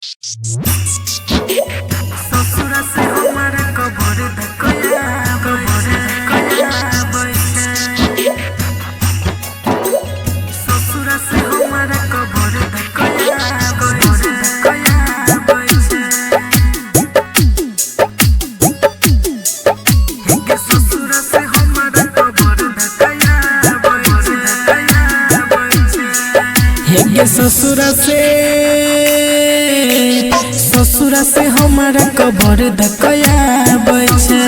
ससुरा से हमारा कबर धकया बैठे। ससुरा से हमारा कबर धकया बैठे। के ससुरा से हमारा कबर धकया बैठे। के ससुरा से हमारा कबर धकया बैठे।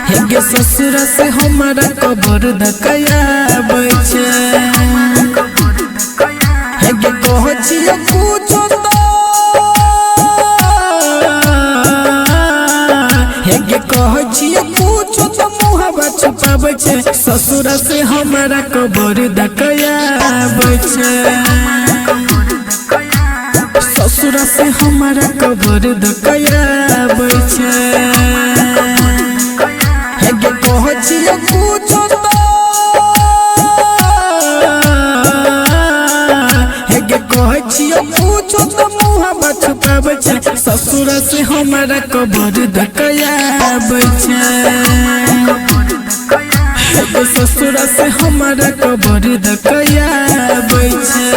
हेगे ससुरा से हमारा कबर धकया बैठे। हेगे कहछियो पूछो तो हेगे कहछियो पूछो तो मुहबा छुपाबै छे। ससुरा से हमारा कबर धकया बैठे। ससुरा से हमारा कबर धकया बैठे। हेगे कहछियो पूछो तो हेगे कहछियो पूछो तो मुहबा छुपाबै छे। ससुरा से हमारा कबर धकया बैठे। हेगे ससुरा से हमारा कबर धकया बैठे।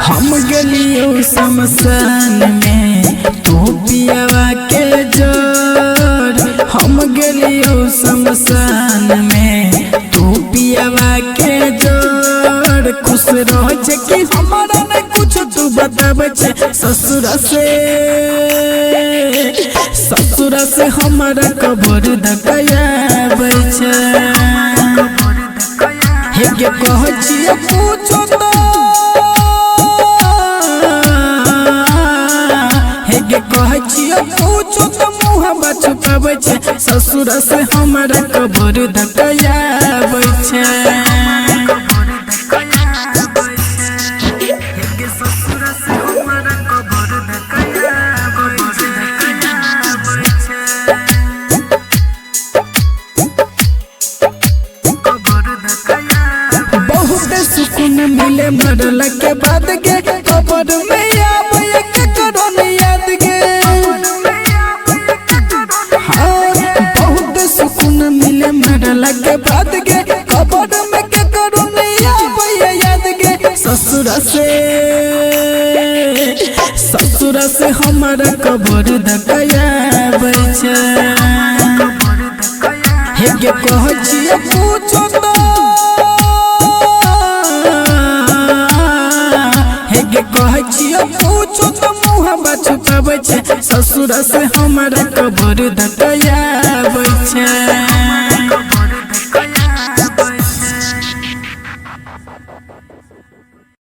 हम गलियो शमशान में तू पियावा के जोर। हम गलियो शमशान में तू पियावा के जोर। खुश रह कि हमारा न कुछ तू बताबै छे। ससुरा से हमारा कबर धकया बैठे। हेगे कहछियो पूछो तो हेगे कहछियो पूछो तो मुहबा छुपाबै छे। ससुरा से हमारा कबर धकया बैठे। बहुत सुकून मिले मरल के बाद गे। कबर में आवे के करो न याद गे। हाँ, बहुत सुकून मिले मरल के बाद गे। कबर में के करो न आवे याद गे। ससुरा से हमारा कबर धकया बैठे। हेगे कहछियो पूछो तो हेगे कहछियो पूछो तो मुहबा छुपाबै छे। ससुरा से हमारा कबर धकया बैठे।